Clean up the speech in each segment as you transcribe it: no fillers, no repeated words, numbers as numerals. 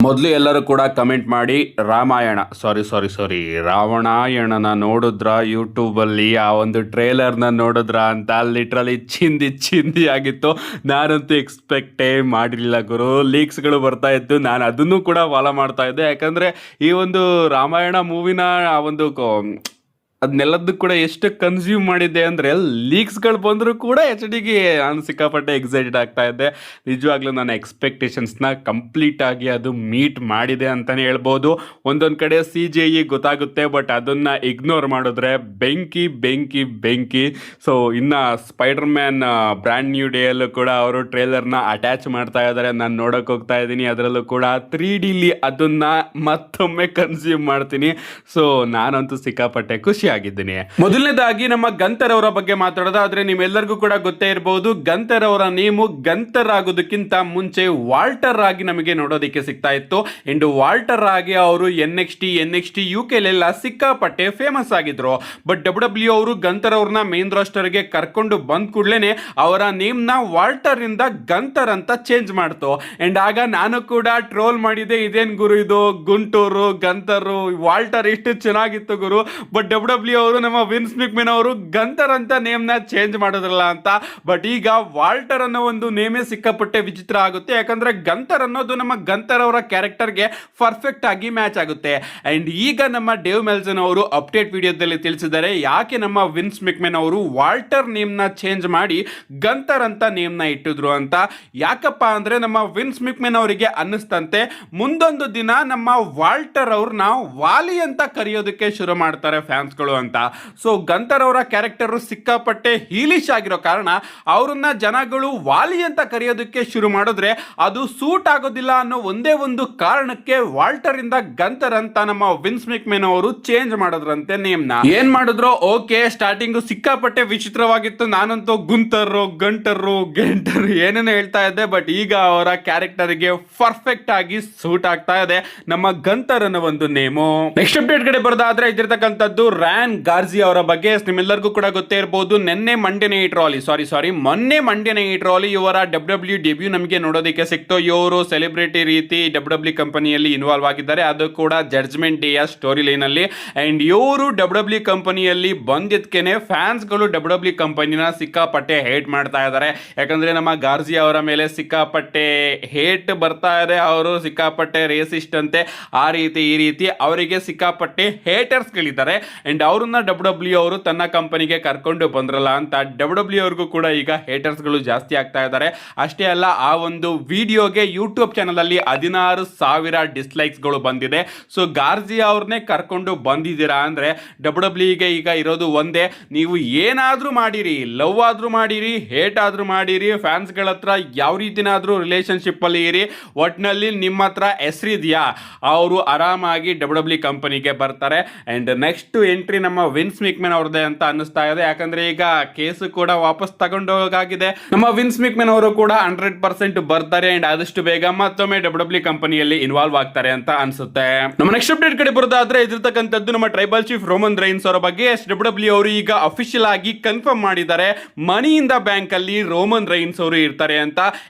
ಮೊದಲು ಎಲ್ಲರೂ ಕೂಡ ಕಮೆಂಟ್ ಮಾಡಿ ರಾಮಾಯಣ ರಾವಣಾಯಣನ ನೋಡಿದ್ರ ಯೂಟ್ಯೂಬಲ್ಲಿ ಆ ಒಂದು ಟ್ರೇಲರ್ನ ನೋಡಿದ್ರ ಅಂತ ಲಿಟ್ರಲಿ ಚಿಂದಿ ಆಗಿತ್ತು. ನಾನಂತೂ ಎಕ್ಸ್ಪೆಕ್ಟೇ ಮಾಡಿರಲಿಲ್ಲ ಗುರು. ಲೀಕ್ಸ್ಗಳು ಬರ್ತಾ ಇತ್ತು, ನಾನು ಅದನ್ನು ಕೂಡ ಫಾಲೋ ಮಾಡ್ತಾ ಇದ್ದೆ. ಯಾಕಂದರೆ ಈ ಒಂದು ರಾಮಾಯಣ ಮೂವಿನ ಆ ಒಂದು ಅದನ್ನೆಲ್ಲದೂ ಕೂಡ ಎಷ್ಟು ಕನ್ಸ್ಯೂಮ್ ಮಾಡಿದ್ದೆ ಅಂದರೆ ಲೀಕ್ಸ್ಗಳು ಬಂದರೂ ಕೂಡ HD ನಾನು ಸಿಕ್ಕಾಪಟ್ಟೆ ಎಕ್ಸೈಟೆಡ್ ಆಗ್ತಾ ಇದ್ದೆ. ನಿಜವಾಗ್ಲೂ ನನ್ನ ಎಕ್ಸ್ಪೆಕ್ಟೇಷನ್ಸ್ನ ಕಂಪ್ಲೀಟಾಗಿ ಅದು ಮೀಟ್ ಮಾಡಿದೆ ಅಂತಲೇ ಹೇಳ್ಬೋದು. ಒಂದೊಂದು ಕಡೆ CGI ಗೊತ್ತಾಗುತ್ತೆ, ಬಟ್ ಅದನ್ನು ಇಗ್ನೋರ್ ಮಾಡಿದ್ರೆ ಬೆಂಕಿ. ಸೊ ಇನ್ನು ಸ್ಪೈಡರ್ ಮ್ಯಾನ್ ಬ್ರ್ಯಾಂಡ್ ನ್ಯೂ ಡೇಯಲ್ಲೂ ಕೂಡ ಅವರು ಟ್ರೇಲರ್ನ ಅಟ್ಯಾಚ್ ಮಾಡ್ತಾ ಇದ್ದಾರೆ. ನಾನು ನೋಡೋಕೆ ಹೋಗ್ತಾ ಇದ್ದೀನಿ, ಅದರಲ್ಲೂ ಕೂಡ 3Dಲಿ ಅದನ್ನು ಮತ್ತೊಮ್ಮೆ ಕನ್ಸ್ಯೂಮ್ ಮಾಡ್ತೀನಿ. ಸೊ ನಾನಂತೂ ಸಿಕ್ಕಾಪಟ್ಟೆ ಖುಷಿ ಆಗಿದ್ದೀನಿ. ಮೊದಲನೇದಾಗಿ ನಮ್ಮ ಗಂತರ್ ಅವರ ಬಗ್ಗೆ ಮಾತಾಡೋದಾದ್ರೆ ನಿಮ್ಮೆಲ್ಲರಿಗೂ ಕೂಡ ಗೊತ್ತೇ ಇರಬಹುದು, ಗಂತರ್ ಅವರ ನೇಮು ಗಂತರ್ ಆಗೋದಕ್ಕಿಂತ ಮುಂಚೆ ವಾಲ್ಟರ್ ಆಗಿ ನಮಗೆ ನೋಡೋದಕ್ಕೆ ಸಿಗ್ತಾ ಇತ್ತು. ಅಂಡ್ ವಾಲ್ಟರ್ ಆಗಿ ಅವರು NXT UK ಸಿಕ್ಕಾಪಟ್ಟೆ ಫೇಮಸ್ ಆಗಿದ್ರು. ಬಟ್ WWE ಅವರು ಗಂತರ್ ಅವ್ರನ್ನ ಮೇನ್ ರೋಸ್ಟರ್ಗೆ ಕರ್ಕೊಂಡು ಬಂದ ಕೂಡಲೇ ಅವರ ನೇಮ್ ನ ವಾಲ್ಟರ್ ಇಂದ ಗಂತರ್ ಅಂತ ಚೇಂಜ್ ಮಾಡ್ತು. ಅಂಡ್ ಆಗ ನಾನು ಕೂಡ ಟ್ರೋಲ್ ಮಾಡಿದೆ, ಇದೇನ್ ಗುರು ಇದು ಗುಂಟೂರು ಗಂತರು ವಾಲ್ಟರ್ ಎಷ್ಟು ಚೆನ್ನಾಗಿತ್ತು ಗುರು. ಬಟ್ WWE ಅವರು ನಮ್ಮ ವಿನ್ಸ್ ಮೆಕ್ಮೆನ್ ಅವರು ಗಂತರ್ ಅಂತ ನೇಮ್ ನ ಚೇಂಜ್ ಮಾಡೋದ್ರಲ್ಲ ಅಂತ. ಬಟ್ ಈಗ ವಾಲ್ಟರ್ ಅನ್ನೋ ಒಂದು ನೇಮೇ ಸಿಕ್ಕಾಪಟ್ಟೆ ವಿಚಿತ್ರ ಆಗುತ್ತೆ. ಯಾಕಂದ್ರೆ ಗಂತರ್ ಅನ್ನೋದು ನಮ್ಮ ಗಂತರ್ ಅವರ ಕ್ಯಾರೆಕ್ಟರ್ಗೆ ಪರ್ಫೆಕ್ಟ್ ಆಗಿ ಮ್ಯಾಚ್ ಆಗುತ್ತೆ. ಅಂಡ್ ಈಗ ನಮ್ಮ ಡೇವ್ ಮೆಲ್ಸನ್ ಅವರು ಅಪ್ಡೇಟ್ ವಿಡಿಯೋದಲ್ಲಿ ತಿಳಿಸಿದ್ದಾರೆ ಯಾಕೆ ನಮ್ಮ ವಿನ್ಸ್ ಮೆಕ್ಮೆನ್ ಅವರು ವಾಲ್ಟರ್ ನೇಮ್ ನ ಚೇಂಜ್ ಮಾಡಿ ಗಂತರ್ ಅಂತ ನೇಮ್ ನ ಇಟ್ಟಿದ್ರು ಅಂತ. ಯಾಕಪ್ಪ ಅಂದ್ರೆ ನಮ್ಮ ವಿನ್ಸ್ ಮೆಕ್ಮೆನ್ ಅವರಿಗೆ ಅನ್ನಿಸ್ತಂತೆ ಮುಂದೊಂದು ದಿನ ನಮ್ಮ ವಾಲ್ಟರ್ ಅವ್ರನ್ನ ವಾಲಿ ಅಂತ ಕರೆಯೋದಕ್ಕೆ ಶುರು ಮಾಡ್ತಾರೆ ಫ್ಯಾನ್ಸ್ಗಳು ಅಂತ. ಸೊ ಗಂತರ್ ಅವರ ಕ್ಯಾರೆಕ್ಟರ್ ಸಿಕ್ಕಾಪಟ್ಟೆ ಹೀಲಿಶ್ ಆಗಿರೋ ಕಾರಣ ಅವರನ್ನ ಜನಗಳು ವಾಲಿ ಅಂತ ಕರೆಯೋದಕ್ಕೆ ಶುರು ಮಾಡಿದ್ರೆ ಅದು ಸೂಟ್ ಆಗೋದಿಲ್ಲ ಅನ್ನೋ ಒಂದೇ ಒಂದು ಕಾರಣಕ್ಕೆ ವಾಲ್ಟರ್ ಇಂದ ಗಂತರ್ ಅಂತ ನಮ್ಮ ವಿನ್ಸ್ ಮೆಕ್ಮೆನ್ ಅವರು ಚೇಂಜ್ ಮಾಡೋದ್ರಂತೆ ನೇಮ್ ನ. ಏನ್ ಮಾಡಿದ್ರು ಓಕೆ, ಸ್ಟಾರ್ಟಿಂಗ್ ಸಿಕ್ಕಾಪಟ್ಟೆ ವಿಚಿತ್ರವಾಗಿತ್ತು. ನಾನಂತೂ ಗುಂತರು ಗಂಟರು ಏನೇನೋ ಹೇಳ್ತಾ ಇದ್ದೆ. ಬಟ್ ಈಗ ಅವರ ಕ್ಯಾರೆಕ್ಟರ್ ಗೆ ಪರ್ಫೆಕ್ಟ್ ಆಗಿ ಸೂಟ್ ಆಗ್ತಾ ಇದೆ ನಮ್ಮ ಗಂತರ್ ಅನ್ನೋ ಒಂದು ನೇಮು. ನೆಕ್ಸ್ಟ್ ಅಪ್ಡೇಟ್ ಕಡೆ ಬರೋದಾದ್ರೆ ಇದಿರ್ತಕ್ಕಂಥದ್ದು ರ್ಯಾನ್ ಗಾರ್ಜಿ ಅವರ ಬಗ್ಗೆ ನಿಮ್ಮೆಲ್ಲರಿಗೂ ಕೂಡ ಗೊತ್ತೇ ಇರಬಹುದು. ಮೊನ್ನೆ ಮಂಡೇ ನೈಟ್ ರಾಲಿ ಇವರ WWE ಡೆಬ್ಯೂ ನಮಗೆ ನೋಡೋದಕ್ಕೆ ಸಿಕ್ತು. ಇವರು ಸೆಲೆಬ್ರಿಟಿ ರೀತಿ WWE ಕಂಪನಿಯಲ್ಲಿ ಇನ್ವಾಲ್ವ್ ಆಗಿದ್ದಾರೆ, ಅದು ಕೂಡ ಜಡ್ಜ್ಮೆಂಟ್ ಡೇಯ ಸ್ಟೋರಿ ಲೈನ್ ಅಲ್ಲಿ. ಅಂಡ್ ಇವರು WWE ಕಂಪನಿಯಲ್ಲಿ ಬಂದಿದ್ಕೇನೆ ಫ್ಯಾನ್ಸ್ಗಳು WWE ಕಂಪನಿನ ಸಿಕ್ಕಾಪಟ್ಟೆ ಹೇಟ್ ಮಾಡ್ತಾ ಇದ್ದಾರೆ. ಯಾಕಂದ್ರೆ ನಮ್ಮ ಗಾರ್ಜಿ ಅವರ ಮೇಲೆ ಸಿಕ್ಕಾಪಟ್ಟೆ ಹೇಟ್ ಬರ್ತಾ ಇದೆ. ಅವರು ಸಿಕ್ಕಾಪಟ್ಟೆ ರೇಸಿಸ್ಟ್ ಅಂತೆ, ಆ ರೀತಿ ಈ ರೀತಿ ಅವರಿಗೆ ಸಿಕ್ಕಾಪಟ್ಟೆ ಹೇಟರ್ಸ್ ಗಳಿದ್ದಾರೆ. ಅಂಡ್ ಅವ್ರನ್ನ WWE ಅವರು ತನ್ನ ಕಂಪನಿಗೆ ಕರ್ಕೊಂಡು ಬಂದ್ರಲ್ಲ ಅಂತ WWE ಅವ್ರಿಗೂ ಕೂಡ ಈಗ ಹೇಟರ್ಸ್ ಗಳು ಜಾಸ್ತಿ ಆಗ್ತಾ ಇದ್ದಾರೆ. ಅಷ್ಟೇ ಅಲ್ಲ, ಆ ಒಂದು ವಿಡಿಯೋಗೆ ಯೂಟ್ಯೂಬ್ ಚಾನಲ್ ಅಲ್ಲಿ 16,000 ಡಿಸ್ಲೈಕ್ಸ್ ಗಳು ಬಂದಿದೆ. ಸೊ ಗಾರ್ಜಿ ಅವ್ರನ್ನೇ ಕರ್ಕೊಂಡು ಬಂದಿದ್ದೀರಾ ಅಂದ್ರೆ WWE ಗೆ ಈಗ ಇರೋದು ಒಂದೇ, ನೀವು ಏನಾದ್ರೂ ಮಾಡಿರಿ, ಲವ್ ಆದ್ರೂ ಮಾಡಿರಿ, ಹೇಟ್ ಆದ್ರೂ ಮಾಡಿರಿ, ಫ್ಯಾನ್ಸ್ ಗಳ ಹತ್ರ ಯಾವ ರೀತಿನಾದ್ರೂ ರಿಲೇಶನ್ಶಿಪ್ ಅಲ್ಲಿ ಇರಿ, ಒಟ್ನಲ್ಲಿ ನಿಮ್ಮ ಹತ್ರ ಹೆಸರಿದೆಯಾ ಅವರು ಆರಾಮಾಗಿ WWE ಕಂಪನಿಗೆ ಬರ್ತಾರೆ. ಅಂಡ್ ನೆಕ್ಸ್ಟ್ ಎಂಟ್ರಿ ನಮ್ಮ ವಿನ್ಸ್ ಮೆಕ್ಮೆನ್ ಅವ್ರದೇ ಅಂತ ಅನ್ನಿಸ್ತಾ ಇದೆ. ಯಾಕಂದ್ರೆ ಈಗ ಕೇಸ್ ಕೂಡ ವಾಪಸ್ ತಗೊಂಡು ಹೋಗಾಗಿದೆ. ನಮ್ಮ ವಿನ್ಸ್ ಮೆಕ್ಮೆನ್ ಅವರು ಕೂಡ 100% ಬರ್ತಾರೆ ಅಂಡ್ ಆದಷ್ಟು ಬೇಗ ಮತ್ತೊಮ್ಮೆ WWE ಕಂಪನಿಯಲ್ಲಿ ಇನ್ವಾಲ್ವ್ ಆಗ್ತಾರೆ ಅಂತ ಅನ್ಸುತ್ತೆ. ನಮ್ಮ ನೆಕ್ಸ್ಟ್ ಅಪ್ಡೇಟ್ ಕಡೆ ಬರೋದಾದ್ರೆ ಇದಿರ್ತಕ್ಕಂಥದ್ದು ನಮ್ಮ ಟ್ರೈಬಲ್ ಚೀಫ್ ರೋಮನ್ ರೈನ್ಸ್ ಅವರ ಬಗ್ಗೆ. WWE ಅವರು ಈಗ ಅಫಿಷಿಯಲ್ ಆಗಿ ಕನ್ಫರ್ಮ್ ಮಾಡಿದ್ದಾರೆ ಮನಿ ಇನ್ ದ ಬ್ಯಾಂಕ್ ಅಲ್ಲಿ ರೋಮನ್ ರೈನ್ಸ್ ಅವರು ಇರ್ತಾರೆ ಅಂತ.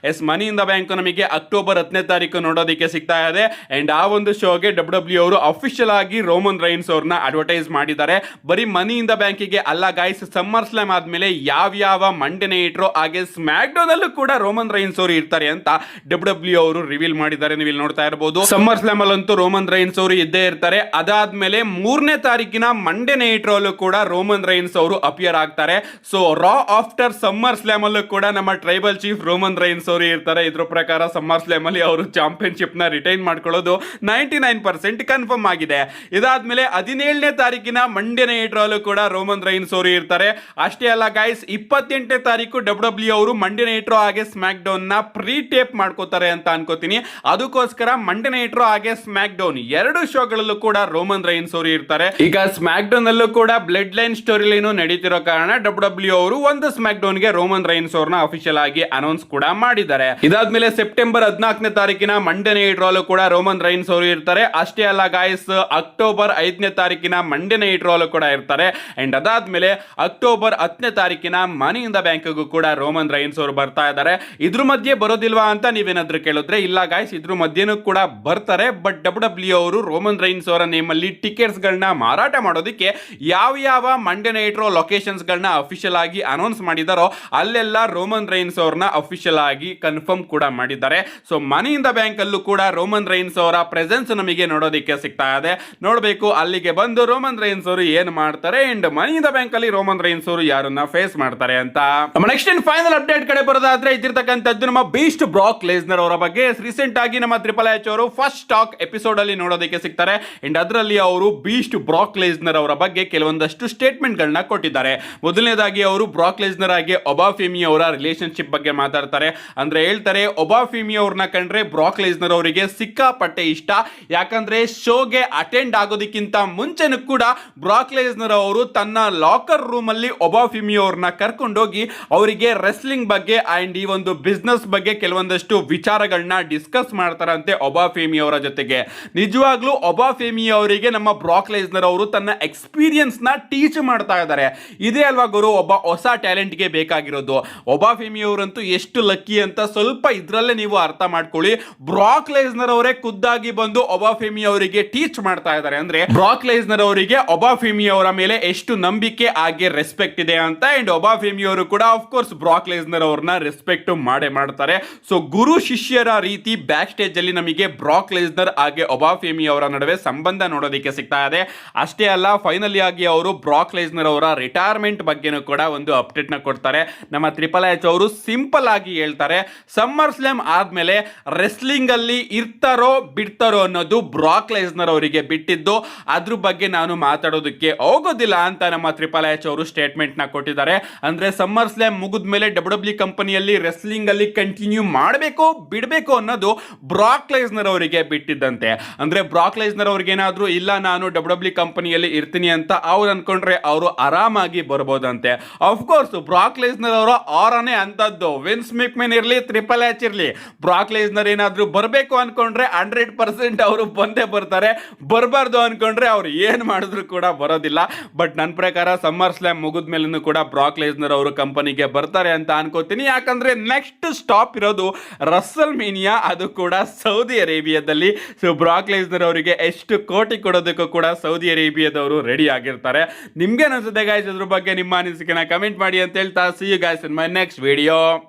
ಮನಿ ಇನ್ ದ ಬ್ಯಾಂಕ್ ನಮಗೆ ಅಕ್ಟೋಬರ್ 10ನೇ ತಾರೀಕು ನೋಡೋದಕ್ಕೆ ಸಿಗ್ತಾ ಇದೆ. ಅಂಡ್ ಆ ಒಂದು ಶೋಗೆ WWE ಅವರು ಅಫಿಷಿಯಲ್ ಆಗಿ ರೋಮನ್ ರೈನ್ಸ್ ಅವ್ರನ್ನ ಅಡ್ವರ್ಟೈಸ್ ಮಾಡಿದ್ದಾರೆ. ಬರೀ ಮನಿ ಇನ್ ದ ಬ್ಯಾಂಕಿಗೆ ಅಲ್ಲ ಗೈಸ್, ಸಮ್ಮರ್ ಸ್ಲಾಮ್ ಆದ್ಮೇಲೆ ಯಾವ ಮಂಡೇ ನೈಟ್ ರೋ ಹಾಗೆ ಸ್ಮ್ಯಾಕ್ ಡೌನ್ ಅಲ್ಲೂ ಕೂಡ ರೋಮನ್ ರೈನ್ಸ್ ಅವರು ಇರ್ತಾರೆ ಅಂತ WWE ಅವರು ರಿವೀಲ್ ಮಾಡಿದ್ದಾರೆ. ನೀವು ಇಲ್ಲಿ ನೋಡ್ತಾ ಇರಬಹುದು. ಸಮ್ಮರ್ ಸ್ಲಾಮ್ ಅಲ್ಲಂತೂ ರೋಮನ್ ರೈನ್ಸ್ ಅವರು ಇದ್ದೇ ಇರ್ತಾರೆ. ಅದಾದ್ಮೇಲೆ 3ನೇ ತಾರೀಕಿನ ಮಂಡೇ ನೈಟ್ ರೋ ಅಲ್ಲೂ ಕೂಡ ರೋಮನ್ ರೈನ್ಸ್ ಅವರು ಅಪಿಯರ್ ಆಗ್ತಾರೆ. ಸೊ ರಾ ಆಫ್ಟರ್ ಸಮ್ಮರ್ ಸ್ಲಾಮ್ ಅಲ್ಲೂ ಕೂಡ ನಮ್ಮ ಟ್ರೈಬಲ್ ಚೀಫ್ ರೋಮನ್ ರೈನ್ಸ್ ಅವರು ಇರ್ತಾರೆ. ಇದ್ರ ಪ್ರಕಾರ ಸಮ್ಮರ್ ಸ್ಲಾಮ್ ಅಲ್ಲಿ ಅವರು ಚಾಂಪಿಯನ್ಶಿಪ್ ನ ರಿಟೈನ್ ಮಾಡ್ಕೊಳ್ಳೋದು 99% ಕನ್ಫರ್ಮ್ ಆಗಿದೆ. ಇದಾದ್ಮೇಲೆ 17ನೇ ತಾರೀಕಿನ ಮಂಡೇ ನೈಟ್ ರೋ ಅಲ್ಲೂ ಕೂಡ ರೋಮನ್ ರೈನ್ಸ್ ಅವರು ಇರ್ತಾರೆ. ಅಷ್ಟೇ ಅಲ್ಲ ಗೈಸ್, 28ನೇ ತಾರೀಕು WWE ಅವರು ಮಂಡೇ ನೈಟ್ ರೋ ಹಾಗೆ ಸ್ಮ್ಯಾಕ್ ಡೌನ್ ನ ಪ್ರೀ ಟೇಪ್ ಮಾಡ್ಕೋತಾರೆ ಅಂತ ಅನ್ಕೋತೀನಿ. ಅದಕ್ಕೋಸ್ಕರ ಮಂಡೇ ನೈಟ್ ರೋ ಹಾಗೆ ಸ್ಮ್ಯಾಕ್ ಡೌನ್ ಎರಡು ಶೋಗಳಲ್ಲೂ ಕೂಡ ರೋಮನ್ ರೈನ್ಸ್ ಅವರು ಇರ್ತಾರೆ. ಈಗ ಸ್ಮ್ಯಾಕ್ ಡೌನ್ ಅಲ್ಲೂ ಕೂಡ ಬ್ಲಡ್ ಲೈನ್ ಸ್ಟೋರಿ ಲೈನ್ ನಡೀತಿರೋ ಕಾರಣ WWE ಅವರು ಒಂದು ಸ್ಮ್ಯಾಕ್ ಡೌನ್ ಗೆ ರೋಮನ್ ರೈನ್ಸ್ ಅವ್ರನ್ನ ಅಫಿಷಿಯಲ್ ಆಗಿ ಅನೌನ್ಸ್ ಕೂಡ ಮಾಡಿದ್ದಾರೆ. ಇದಾದ್ಮೇಲೆ ಸೆಪ್ಟೆಂಬರ್ 14ನೇ ತಾರೀಕಿನ ಮಂಡೇ ನೈಟ್ ರೋ ಕೂಡ ರೋಮನ್ ರೈನ್ಸ್ ಅವರು ಇರ್ತಾರೆ. ಅಷ್ಟೇ ಅಲ್ಲ ಗಾಯ್ಸ್, ಅಕ್ಟೋಬರ್ 5ನೇ ತಾರೀಕಿನ ಮಂಡೇ ನೈಟ್ ರೋ ಇಂಟ್ರೋಲ್ ಕೂಡ ಇರ್ತಾರೆ. ಅಂಡ್ ಅದಾದ್ಮೇಲೆ ಅಕ್ಟೋಬರ್ 10ನೇ ತಾರೀಕಿನ ಮನಿ ಇನ್ ದ ಬ್ಯಾಂಕ್ಗೂ ಕೂಡ ರೋಮನ್ ರೈನ್ಸ್ ಅವರು ಬರ್ತಾ ಇದ್ದಾರೆ. ಇದ್ರ ಮಧ್ಯೆ ಬರೋದಿಲ್ವಾ ಅಂತ ನೀವೇನಾದ್ರೂ ಕೇಳಿದ್ರೆ, ಇಲ್ಲ ಗಾಯ್ಸ್, ಇದ್ರ ಮಧ್ಯೆನೂ ಕೂಡ ಬರ್ತಾರೆ. ಬಟ್ ಡಬ್ಲ್ಯೂ ಅವರು ರೋಮನ್ ರೈನ್ಸ್ ಅವರ ನೇಮಲ್ಲಿ ಟಿಕೆಟ್ಸ್ ಗಳನ್ನ ಮಾರಾಟ ಮಾಡೋದಕ್ಕೆ ಯಾವ ಮಂಡೇ ನೈಟ್ ರೋ ಲೊಕೇಶನ್ಸ್ ಗಳನ್ನ ಅಫಿಷಿಯಲ್ ಆಗಿ ಅನೌನ್ಸ್ ಮಾಡಿದಾರೋ ಅಲ್ಲೆಲ್ಲ ರೋಮನ್ ರೈನ್ಸ್ ಅವ್ರನ್ನ ಅಫಿಷಿಯಲ್ ಆಗಿ ಕನ್ಫರ್ಮ್ ಕೂಡ ಮಾಡಿದ್ದಾರೆ. So money in the bank ಅಲ್ಲೂ ಕೂಡ ರೋಮನ್ ರೈನ್ಸ್ ಅವರ ಪ್ರೆಸೆನ್ಸ್ ನಮಗೆ ನೋಡೋದಕ್ಕೆ ಸಿಗ್ತಾ ಇದೆ. ನೋಡಬೇಕು ಅಲ್ಲಿಗೆ ಬಂದು ರೋಮನ್ ರೈನ್ಸ್ ಅವರು ಏನ್ ಮಾಡ್ತಾರೆ and money in the bank ಅಲ್ಲಿ ರೋಮನ್ ರೈನ್ಸ್ ಅವರು ಯಾರನ್ನ ಫೇಸ್ ಮಾಡ್ತಾರೆ ಅಂತ. ನಮ್ಮ ನೆಕ್ಸ್ಟ್ ಅಂಡ್ ಫೈನಲ್ ಅಪ್ಡೇಟ್ ಕಡೆ ಬರೋದಾದ್ರೆ ಇದ್ದಿರ್ತಕ್ಕಂಥದ್ದು ನಮ್ಮ ಬೀಸ್ಟ್ ಬ್ರಾಕ್ ಲೆಸ್ನರ್ ಅವರ ಬಗ್ಗೆ. ರೀಸೆಂಟ್ ಆಗಿ ನಮ್ಮ ಟ್ರಿಪಲ್ ಎಚ್ ಅವರು ಫಸ್ಟ್ ಟಾಕ್ ಎಪಿಸೋಡ್ ಅಲ್ಲಿ ನೋಡೋದಕ್ಕೆ ಸಿಗ್ತಾರೆ ಅಂಡ್ ಅದರಲ್ಲಿ ಅವರು ಬೀಸ್ಟ್ ಬ್ರಾಕ್ ಲೆಸ್ನರ್ ಅವರ ಬಗ್ಗೆ ಕೆಲವೊಂದಷ್ಟು ಸ್ಟೇಟ್ಮೆಂಟ್ ಗಳನ್ನ ಕೊಟ್ಟಿದ್ದಾರೆ. ಮೊದಲನೇದಾಗಿ ಅವರು ಬ್ರಾಕ್ ಲೆಸ್ನರ್ ಆಗಿ ಒಬಾಫೆಮಿ ಅವರ ರಿಲೇಶನ್ಶಿಪ್ ಬಗ್ಗೆ ಮಾತಾಡ್ತಾರೆ. ಅಂದ್ರೆ ಹೇಳ್ತಾರೆ, ಒಬಾಫೆಮಿ ಅವ್ರನ್ನ ಕಂಡ್ರೆ ಬ್ರಾಕ್ ಲೆಸ್ನರ್ ಅವರಿಗೆ ಸಿಕ್ಕಾಪಟ್ಟೆ ಇಷ್ಟ. ಯಾಕಂದ್ರೆ ಶೋಗೆ ಅಟೆಂಡ್ ಆಗೋದಕ್ಕಿಂತ ಮುಂಚೆನೂ ಕೂಡ ಬ್ರಾಕ್ ಲೆಸ್ನರ್ ಅವರು ತನ್ನ ಲಾಕರ್ ರೂಮ್ ಅಲ್ಲಿ ಒಬಾಫೆಮಿ ಅವ್ರನ್ನ ಕರ್ಕೊಂಡೋಗಿ ಅವರಿಗೆ ರೆಸ್ಲಿಂಗ್ ಬಗ್ಗೆ ಅಂಡ್ ಈ ಒಂದು ಬಿಸ್ನೆಸ್ ಬಗ್ಗೆ ಕೆಲವೊಂದಷ್ಟು ವಿಚಾರಗಳನ್ನ ಡಿಸ್ಕಸ್ ಮಾಡ್ತಾರಂತೆ ಒಬಾಫೆಮಿ ಅವರ ಜೊತೆಗೆ. ನಿಜವಾಗ್ಲೂ ಒಬಾಫೆಮಿ ಅವರಿಗೆ ನಮ್ಮ ಬ್ರಾಕ್ ಲೆಸ್ನರ್ ಅವರು ತನ್ನ ಎಕ್ಸ್ಪೀರಿಯನ್ಸ್ ನ ಟೀಚ್ ಮಾಡ್ತಾ ಇದ್ದಾರೆ. ಇದೇ ಅಲ್ವಾ ಗುರು ಒಬ್ಬ ಹೊಸ ಟ್ಯಾಲೆಂಟ್ ಗೆ ಬೇಕಾಗಿರೋದು. ಒಬಾಫೆಮಿ ಅವರಂತೂ ಎಷ್ಟು ಲಕ್ಕಿ ಅಂತ ಸ್ವಲ್ಪ ಇದ್ರಲ್ಲೇ ನೀವು ಅರ್ಥ ಮಾಡ್ಕೊಳ್ಳಿ. ಬ್ರಾಕ್ ಲೆಸ್ನರ್ ಅವರೇ ಖುದ್ದಾಗಿ ಬಂದು ಒಬಾಫೆಮಿ ಅವರಿಗೆ ಟೀಚ್ ಮಾಡ್ತಾ ಇದ್ದಾರೆ. ಅಂದ್ರೆ ಬ್ರಾಕ್ ಲೆಸ್ನರ್ ಅವರಿಗೆ ಒಬಾಫೆಮಿ ಅವರ ಮೇಲೆ ಎಷ್ಟು ನಂಬಿಕೆ ಹಾಗೆ ರೆಸ್ಪೆಕ್ಟ್ ಇದೆ ಅಂತ. ಅಂಡ್ ಒಬಾಫೆಮಿ ಅವರು ಕೂಡ ಆಫ್ ಕೋರ್ಸ್ ಬ್ರಾಕ್ ಲೆಸ್ನರ್ ಅವ್ರನ್ನ ರೆಸ್ಪೆಕ್ಟ್ ಮಾಡೇ ಮಾಡ್ತಾರೆ. ಸೊ ಗುರು ಶಿಷ್ಯರ ರೀತಿ ಬ್ಯಾಕ್ ಸ್ಟೇಜ್ ಅಲ್ಲಿ ನಮಗೆ ಬ್ರಾಕ್ ಲೆಸ್ನರ್ ಹಾಗೆ ಒಬಾಫೆಮಿ ಅವರ ನಡುವೆ ಸಂಬಂಧ ನೋಡೋದಕ್ಕೆ ಸಿಗ್ತಾ ಇದೆ. ಅಷ್ಟೇ ಅಲ್ಲ, ಫೈನಲಿ ಆಗಿ ಅವರು ಬ್ರಾಕ್ ಲೆಸ್ನರ್ ಅವರ ರಿಟೈರ್ಮೆಂಟ್ ಬಗ್ಗೆನೂ ಕೂಡ ಒಂದು ಅಪ್ಡೇಟ್ ನ ಕೊಡ್ತಾರೆ. ನಮ್ಮ ಟ್ರಿಪಲ್ ಎಚ್ ಅವರು ಸಿಂಪಲ್ ಆಗಿ ಹೇಳ್ತಾರೆ, ಸಮ್ಮರ್ ಸ್ಲಾಮ್ ಆದ್ಮೇಲೆ ರೆಸ್ಲಿಂಗ್ ಅಲ್ಲಿ ಇರ್ತಾರೋ ಬಿಡ್ತಾರೋ ಅನ್ನೋದು ಬ್ರಾಕ್ ಲೆಸ್ನರ್ ಅವರಿಗೆ ಬಿಟ್ಟಿದ್ದು. ಅದ್ರ ಬಗ್ಗೆ ನಾನು ಮಾತಾಡೋದಕ್ಕೆ ಹೋಗೋದಿಲ್ಲ ಅಂತ ನಮ್ಮ ಟ್ರಿಪಲ್ ಎಚ್ ಅವರು ಸ್ಟೇಟ್ಮೆಂಟ್ ನ ಕೊಟ್ಟಿದ್ದಾರೆ. ಅಂದ್ರೆ ಸಮ್ಮರ್ ಸ್ಲಾಮ್ ಮುಗಿದ್ಮೇಲೆ ಡಬ್ಲ್ಯೂ ಕಂಪನಿಯಲ್ಲಿ ರೆಸ್ಲಿಂಗ್ ಅಲ್ಲಿ ಕಂಟಿನ್ಯೂ ಮಾಡಬೇಕು ಬಿಡಬೇಕು ಅನ್ನೋದು ಬ್ರಾಕ್ ಲೆಸ್ನರ್ ಅವರಿಗೆ ಬಿಟ್ಟಿದ್ದಂತೆ. ಅಂದ್ರೆ ಬ್ರಾಕ್ ಲೆಸ್ನರ್ ಅವ್ರಿಗೆ ಏನಾದ್ರು ಇಲ್ಲ ನಾನು ಡಬ್ಲ್ಯೂ ಕಂಪನಿಯಲ್ಲಿ ಇರ್ತೀನಿ ಅಂತ ಅವ್ರು ಅನ್ಕೊಂಡ್ರೆ ಅವರು ಆರಾಮಾಗಿ ಬರ್ಬೋದಂತೆ. ಆಫ್ಕೋರ್ಸ್ ಬ್ರಾಕ್ ಲೆಸ್ನರ್ ಅವರ ಆರನೇ ಅಂತದ್ದು. ವಿನ್ಸ್ ಮೆಕ್ಮೆನ್ ಇರ್ಲಿ, ಟ್ರಿಪಲ್ ಎಚ್ ಇರ್ಲಿ, ಬ್ರಾಕ್ ಲೆಸ್ನರ್ ಏನಾದ್ರು ಬರಬೇಕು ಅನ್ಕೊಂಡ್ರೆ 100% ಅವರು ಬಂದೇ ಬರ್ತಾರೆ. ಬರಬಾರ್ದು ಅನ್ಕೊಂಡ್ರೆ ಅವ್ರು ಏನ್ ಮಾಡಿದ್ರು ಕೂಡ ಬರೋದಿಲ್ಲ. ಬಟ್ ನನ್ನ ಪ್ರಕಾರ ಸಮ್ಮರ್ ಸ್ಲಾಮ್ ಮುಗಿದ್ಮೇಲೂ ಕೂಡ ಬ್ರಾಕ್ ಲೆಸ್ನರ್ ಅವರು ಕಂಪನಿಗೆ ಬರ್ತಾರೆ ಅಂತ ಅನ್ಕೋತೀನಿ. ಯಾಕಂದ್ರೆ ನೆಕ್ಸ್ಟ್ ಸ್ಟಾಪ್ ಇರೋದು ರಸಲ್ ಮೇನಿಯಾ, ಅದು ಕೂಡ ಸೌದಿ ಅರೇಬಿಯಾದಲ್ಲಿ. ಸೊ ಬ್ರಾಕ್ ಲೆಸ್ನರ್ ಅವರಿಗೆ ಎಷ್ಟು ಕೋಟಿ ಕೊಡೋದಕ್ಕೂ ಕೂಡ ಸೌದಿ ಅರೇಬಿಯಾದವರು ರೆಡಿ ಆಗಿರ್ತಾರೆ. ನಿಮ್ಗೆ ಅನ್ಸುತ್ತೆ ಗಾಯ್ಸ್ ಇದ್ರ ಬಗ್ಗೆ ನಿಮ್ಮ ಅನಿಸಿಕೆನ ಕಮೆಂಟ್ ಮಾಡಿ ಅಂತ ಹೇಳ್ತಾ, see you guys in my next video.